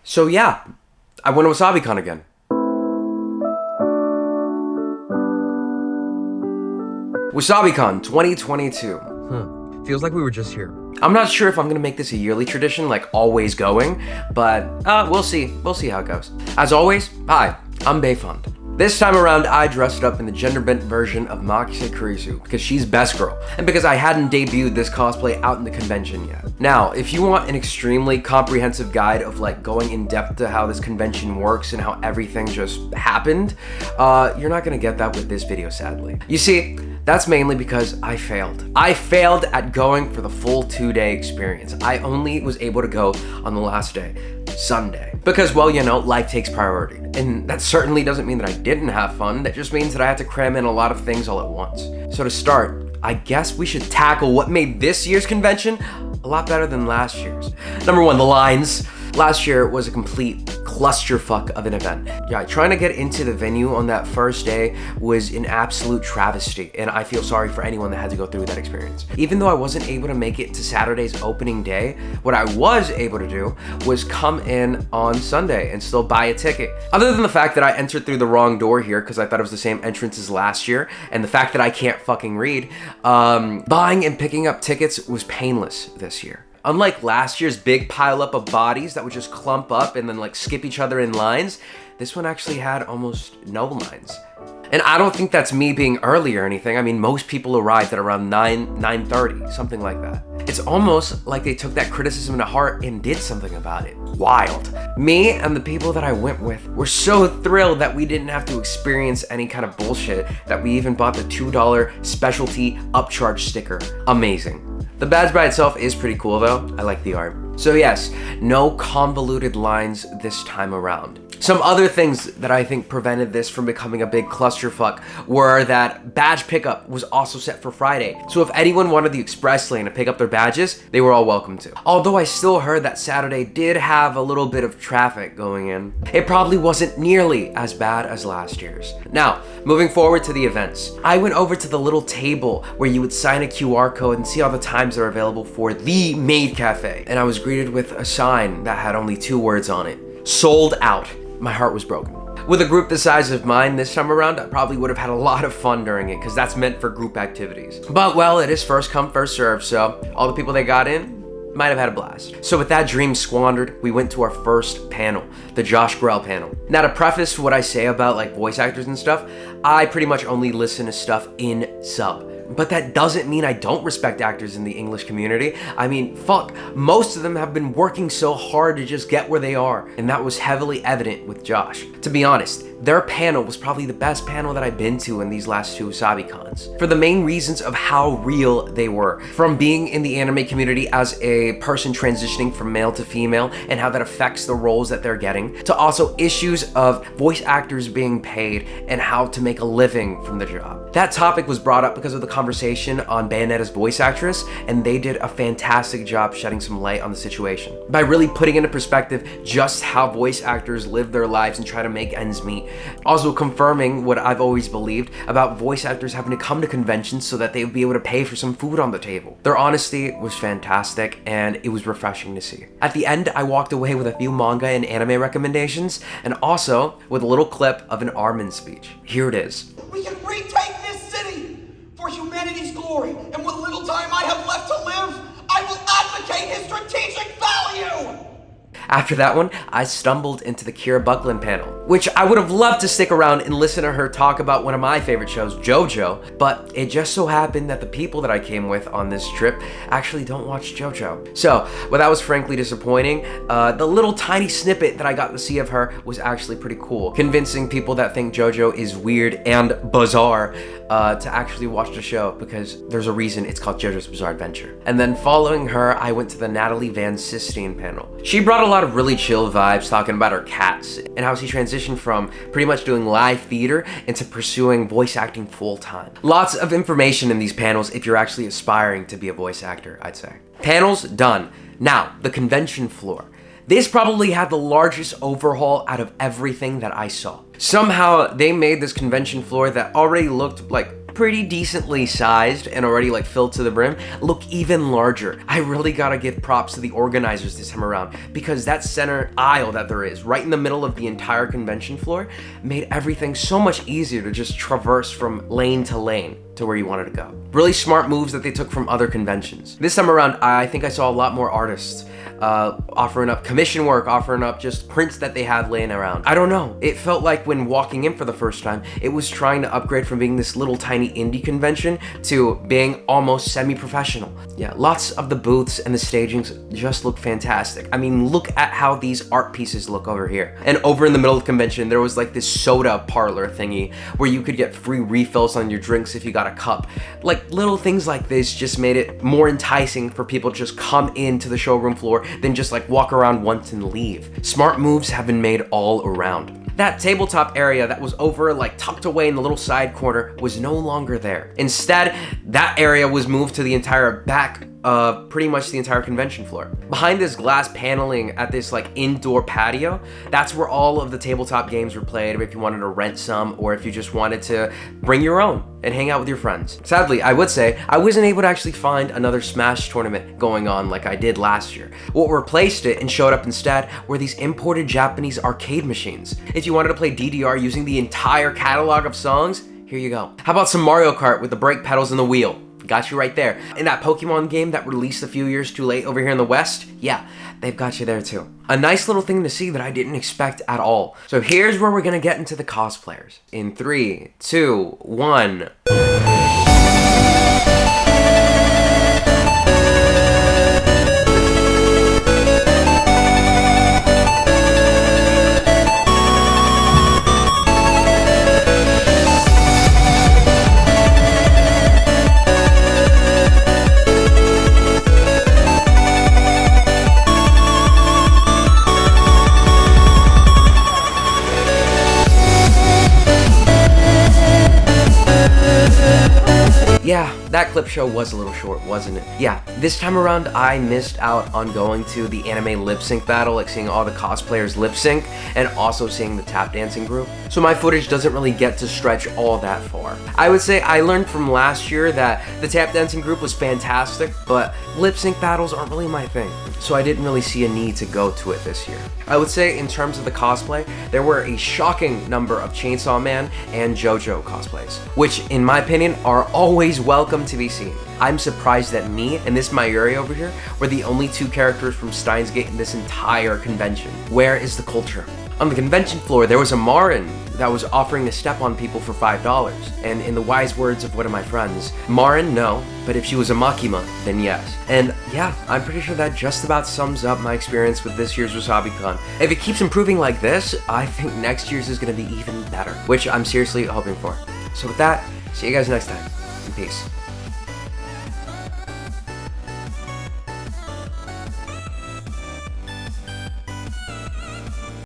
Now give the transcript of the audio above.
So yeah, I went to Wasabicon again. Wasabicon 2022. Feels like we were just here. I'm not sure if I'm gonna make this a yearly tradition, like always going, but we'll see. We'll see how it goes. As always, hi, I'm Bayfund. This time around, I dressed up in the gender-bent version of Makise Kurisu because she's best girl, and because I hadn't debuted this cosplay out in the convention yet. Now, if you want an extremely comprehensive guide of like going in depth to how this convention works and how everything just happened, you're not gonna get that with this video, sadly. You see, that's mainly because I failed. I failed at going for the full 2-day experience. I only was able to go on the last day, Sunday. Because, well, you know, life takes priority. And that certainly doesn't mean that I didn't have fun. That just means that I had to cram in a lot of things all at once. So to start, I guess we should tackle what made this year's convention a lot better than last year's. Number one, the lines. Last year was a complete clusterfuck of an event. Yeah, trying to get into the venue on that first day was an absolute travesty, and I feel sorry for anyone that had to go through that experience. Even though I wasn't able to make it to Saturday's opening day, what I was able to do was come in on Sunday and still buy a ticket. Other than the fact that I entered through the wrong door here because I thought it was the same entrance as last year, and the fact that I can't fucking read, buying and picking up tickets was painless this year. Unlike last year's big pileup of bodies that would just clump up and then like skip each other in lines, this one actually had almost no lines. And I don't think that's me being early or anything. I mean, most people arrived at around 9:30, something like that. It's almost like they took that criticism to heart and did something about it. Wild. Me and the people that I went with were so thrilled that we didn't have to experience any kind of bullshit that we even bought the $2 specialty upcharge sticker. Amazing. The badge by itself is pretty cool though. I like the art. So yes, no convoluted lines this time around. Some other things that I think prevented this from becoming a big clusterfuck were that badge pickup was also set for Friday. So if anyone wanted the express lane to pick up their badges, they were all welcome to. Although I still heard that Saturday did have a little bit of traffic going in. It probably wasn't nearly as bad as last year's. Now, moving forward to the events. I went over to the little table where you would sign a QR code and see all the times that are available for the Maid Cafe. And I was greeted with a sign that had only 2 words on it. Sold out. My heart was broken. With a group the size of mine this time around, I probably would have had a lot of fun during it because that's meant for group activities. But well, it is first come, first serve, so all the people that got in might have had a blast. So with that dream squandered, we went to our first panel, the Josh Grell panel. Now to preface what I say about like voice actors and stuff, I pretty much only listen to stuff in sub. But that doesn't mean I don't respect actors in the English community. I mean, fuck, most of them have been working so hard to just get where they are, and that was heavily evident with Josh. To be honest, their panel was probably the best panel that I've been to in these last 2 Wasabicons, for the main reasons of how real they were. From being in the anime community as a person transitioning from male to female and how that affects the roles that they're getting, to also issues of voice actors being paid and how to make a living from the job. That topic was brought up because of the conversation on Bayonetta's voice actress, and they did a fantastic job shedding some light on the situation by really putting into perspective just how voice actors live their lives and try to make ends meet. Also confirming what I've always believed about voice actors having to come to conventions so that they would be able to pay for some food on the table. Their honesty was fantastic, and it was refreshing to see. At the end, I walked away with a few manga and anime recommendations, and also with a little clip of an Armin speech. Here it is. We can retake this city for humanity's glory, and what little time I have left to live, I will advocate his strategic value! After that one, I stumbled into the Kira Buckland panel, which I would have loved to stick around and listen to her talk about one of my favorite shows, JoJo, but it just so happened that the people that I came with on this trip actually don't watch JoJo. So, well, that was frankly disappointing. The little tiny snippet that I got to see of her was actually pretty cool, convincing people that think JoJo is weird and bizarre to actually watch the show, because there's a reason it's called JoJo's Bizarre Adventure. And then following her, I went to the Natalie Van Sistine panel. She brought a lot of really chill vibes, talking about her cats and how she transitioned from pretty much doing live theater into pursuing voice acting full time. Lots of information in these panels if you're actually aspiring to be a voice actor, I'd say. Panels done. Now, the convention floor. This probably had the largest overhaul out of everything that I saw. Somehow, they made this convention floor that already looked like pretty decently sized and already like filled to the brim, look even larger. I really gotta give props to the organizers this time around, because that center aisle that there is right in the middle of the entire convention floor made everything so much easier to just traverse from lane to lane to where you wanted to go. Really smart moves that they took from other conventions. This time around, I think I saw a lot more artists offering up commission work, offering up just prints that they had laying around. I don't know, it felt like when walking in for the first time, it was trying to upgrade from being this little tiny indie convention to being almost semi-professional. Yeah, lots of the booths and the stagings just look fantastic. I mean, look at how these art pieces look over here. And over in the middle of the convention, there was like this soda parlor thingy where you could get free refills on your drinks if you got a cup. Like little things like this just made it more enticing for people to just come into the showroom floor than just like walk around once and leave. Smart moves have been made all around. That tabletop area that was over like tucked away in the little side corner was no longer there. Instead, that area was moved to the entire back of pretty much the entire convention floor. Behind this glass paneling at this like indoor patio, that's where all of the tabletop games were played, if you wanted to rent some or if you just wanted to bring your own and hang out with your friends. Sadly, I would say I wasn't able to actually find another Smash tournament going on like I did last year. What replaced it and showed up instead were these imported Japanese arcade machines. If you wanted to play DDR using the entire catalog of songs, here you go. How about some Mario Kart with the brake pedals and the wheel? Got you right there. And that Pokemon game that released a few years too late over here in the West, yeah, they've got you there too. A nice little thing to see that I didn't expect at all. So here's where we're gonna get into the cosplayers. In 3, 2, 1. Yeah, that clip show was a little short, wasn't it? Yeah, this time around I missed out on going to the anime lip sync battle, like seeing all the cosplayers lip sync and also seeing the tap dancing group. So my footage doesn't really get to stretch all that far. I would say I learned from last year that the tap dancing group was fantastic, but lip sync battles aren't really my thing. So I didn't really see a need to go to it this year. I would say in terms of the cosplay, there were a shocking number of Chainsaw Man and JoJo cosplays, which in my opinion are always welcome to be seen. I'm surprised that me and this Mayuri over here were the only two characters from Steins Gate in this entire convention. Where is the culture? On the convention floor, there was a Marin that was offering to step on people for $5. And in the wise words of one of my friends, Marin, no, but if she was a Makima, then yes. And yeah, I'm pretty sure that just about sums up my experience with this year's Wasabicon. If it keeps improving like this, I think next year's is gonna be even better, which I'm seriously hoping for. So with that, see you guys next time. Peace.